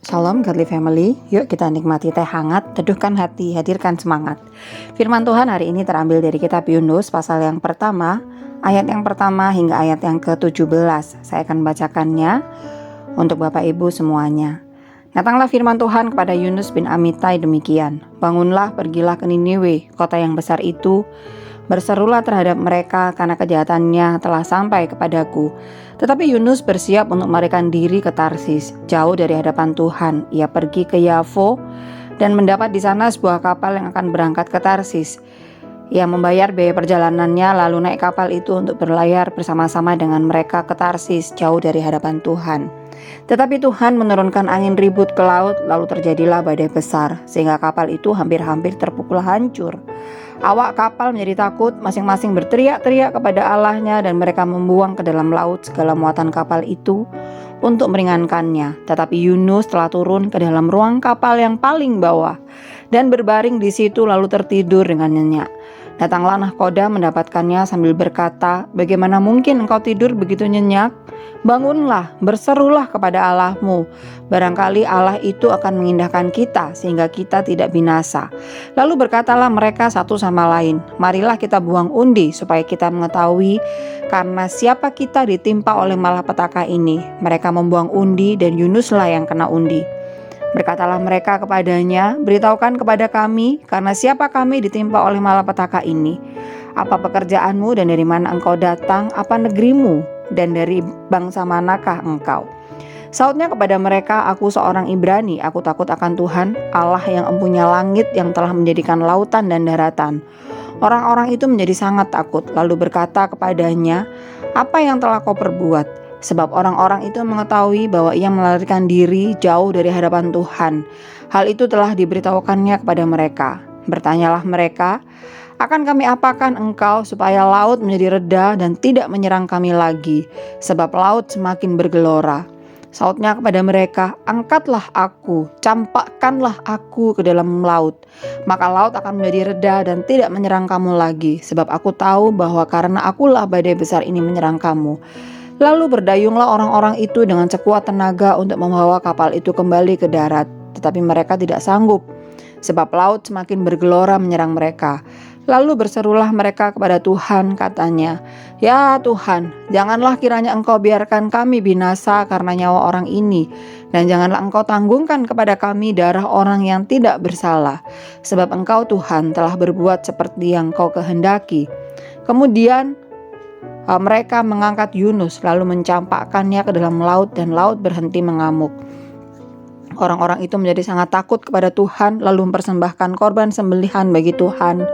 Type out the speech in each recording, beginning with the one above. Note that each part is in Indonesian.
Shalom Godly Family, yuk kita nikmati teh hangat, teduhkan hati, hadirkan semangat. Firman Tuhan hari ini terambil dari kitab Yunus pasal yang pertama, ayat yang pertama hingga ayat yang ke-17. Saya akan bacakannya untuk Bapak Ibu semuanya. Datanglah firman Tuhan kepada Yunus bin Amittai demikian, bangunlah, pergilah ke Niniwe, kota yang besar itu. Berserulah terhadap mereka karena kejahatannya telah sampai kepadaku. Tetapi Yunus bersiap untuk melarikan diri ke Tarsis, jauh dari hadapan Tuhan. Ia pergi ke Yafo dan mendapat di sana sebuah kapal yang akan berangkat ke Tarsis. Ia membayar biaya perjalanannya lalu naik kapal itu untuk berlayar bersama-sama dengan mereka ke Tarsis, jauh dari hadapan Tuhan. Tetapi Tuhan menurunkan angin ribut ke laut, lalu terjadilah badai besar, sehingga kapal itu hampir-hampir terpukul hancur. Awak kapal menjadi takut, masing-masing berteriak-teriak kepada Allahnya, dan mereka membuang ke dalam laut segala muatan kapal itu untuk meringankannya. Tetapi Yunus telah turun ke dalam ruang kapal yang paling bawah dan berbaring di situ lalu tertidur dengan nyenyak. Datanglah nahkoda mendapatkannya sambil berkata, "Bagaimana mungkin engkau tidur begitu nyenyak? Bangunlah, berserulah kepada Allahmu. Barangkali Allah itu akan mengindahkan kita sehingga kita tidak binasa." Lalu berkatalah mereka satu sama lain, "Marilah kita buang undi supaya kita mengetahui karena siapa kita ditimpa oleh malapetaka ini." Mereka membuang undi dan Yunuslah yang kena undi. Berkatalah mereka kepadanya, "Beritahukan kepada kami, karena siapa kami ditimpa oleh malapetaka ini? Apa pekerjaanmu dan dari mana engkau datang? Apa negerimu dan dari bangsa manakah engkau?" Sautnya kepada mereka, "Aku seorang Ibrani, aku takut akan Tuhan, Allah yang empunya langit, yang telah menjadikan lautan dan daratan." Orang-orang itu menjadi sangat takut, lalu berkata kepadanya, "Apa yang telah kau perbuat?" Sebab orang-orang itu mengetahui bahwa ia melarikan diri jauh dari hadapan Tuhan. Hal itu telah diberitahukannya kepada mereka. Bertanyalah mereka, "Akan kami apakan engkau supaya laut menjadi reda dan tidak menyerang kami lagi? Sebab laut semakin bergelora." Sautnya kepada mereka, "Angkatlah aku, campakkanlah aku ke dalam laut. Maka laut akan menjadi reda dan tidak menyerang kamu lagi. Sebab aku tahu bahwa karena akulah badai besar ini menyerang kamu." Lalu berdayunglah orang-orang itu dengan sekuat tenaga untuk membawa kapal itu kembali ke darat. Tetapi mereka tidak sanggup, sebab laut semakin bergelora menyerang mereka. Lalu berserulah mereka kepada Tuhan, katanya, "Ya Tuhan, janganlah kiranya engkau biarkan kami binasa karena nyawa orang ini, dan janganlah engkau tanggungkan kepada kami darah orang yang tidak bersalah. Sebab engkau Tuhan telah berbuat seperti yang kau kehendaki." Kemudian mereka mengangkat Yunus lalu mencampakkannya ke dalam laut, dan laut berhenti mengamuk. Orang-orang itu menjadi sangat takut kepada Tuhan lalu mempersembahkan korban sembelihan bagi Tuhan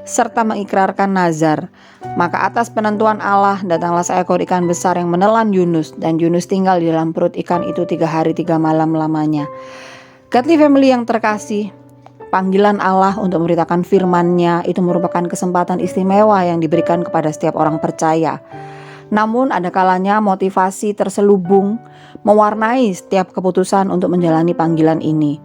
serta mengikrarkan nazar. Maka atas penentuan Allah datanglah seekor ikan besar yang menelan Yunus, dan Yunus tinggal di dalam perut ikan itu 3 hari 3 malam lamanya. Godly Family yang terkasih, panggilan Allah untuk memberitakan firman-Nya itu merupakan kesempatan istimewa yang diberikan kepada setiap orang percaya. Namun ada kalanya motivasi terselubung mewarnai setiap keputusan untuk menjalani panggilan ini.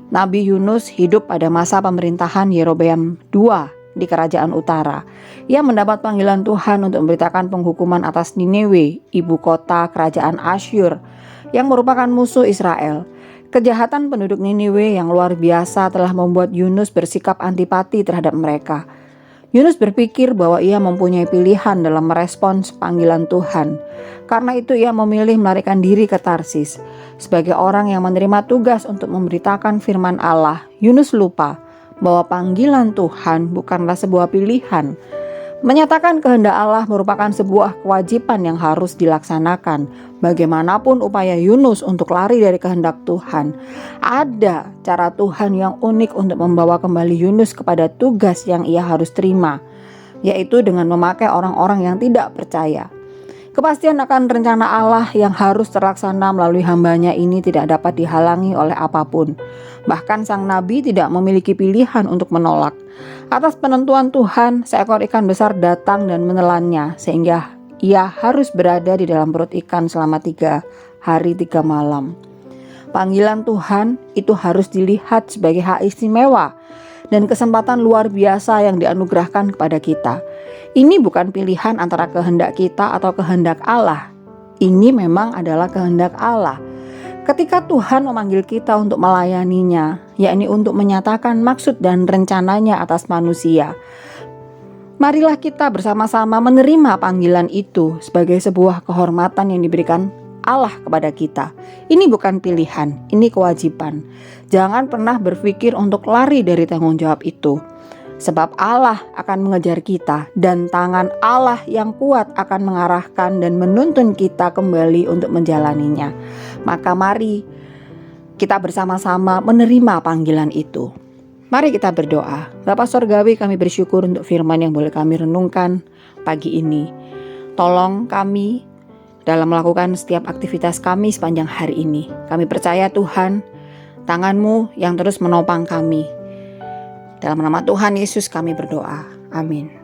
Nabi Yunus hidup pada masa pemerintahan Yerobeam II di Kerajaan Utara. Ia mendapat panggilan Tuhan untuk memberitakan penghukuman atas Niniwe, ibu kota kerajaan Asyur, yang merupakan musuh Israel. Kejahatan penduduk Niniwe yang luar biasa telah membuat Yunus bersikap antipati terhadap mereka. Yunus berpikir bahwa ia mempunyai pilihan dalam merespons panggilan Tuhan. Karena itu ia memilih melarikan diri ke Tarsis. Sebagai orang yang menerima tugas untuk memberitakan firman Allah, Yunus lupa bahwa panggilan Tuhan bukanlah sebuah pilihan. Menyatakan kehendak Allah merupakan sebuah kewajiban yang harus dilaksanakan. Bagaimanapun upaya Yunus untuk lari dari kehendak Tuhan, ada cara Tuhan yang unik untuk membawa kembali Yunus kepada tugas yang ia harus terima, yaitu dengan memakai orang-orang yang tidak percaya. Kepastian akan rencana Allah yang harus terlaksana melalui hambanya ini tidak dapat dihalangi oleh apapun. Bahkan sang nabi tidak memiliki pilihan untuk menolak. Atas penentuan Tuhan, seekor ikan besar datang dan menelannya, sehingga ia harus berada di dalam perut ikan selama 3 hari 3 malam. Panggilan Tuhan itu harus dilihat sebagai hak istimewa dan kesempatan luar biasa yang dianugerahkan kepada kita. Ini bukan pilihan antara kehendak kita atau kehendak Allah. Ini memang adalah kehendak Allah. Ketika Tuhan memanggil kita untuk melayaninya, yakni untuk menyatakan maksud dan rencananya atas manusia, marilah kita bersama-sama menerima panggilan itu sebagai sebuah kehormatan yang diberikan Allah kepada kita. Ini bukan pilihan, ini kewajiban. Jangan pernah berpikir untuk lari dari tanggung jawab itu. Sebab Allah akan mengejar kita dan tangan Allah yang kuat akan mengarahkan dan menuntun kita kembali untuk menjalaninya. Maka mari kita bersama-sama menerima panggilan itu. Mari kita berdoa. Bapa Sorgawi, kami bersyukur untuk firman yang boleh kami renungkan pagi ini. Tolong kami dalam melakukan setiap aktivitas kami sepanjang hari ini. Kami percaya Tuhan, tangan-Mu yang terus menopang kami. Dalam nama Tuhan Yesus kami berdoa. Amin.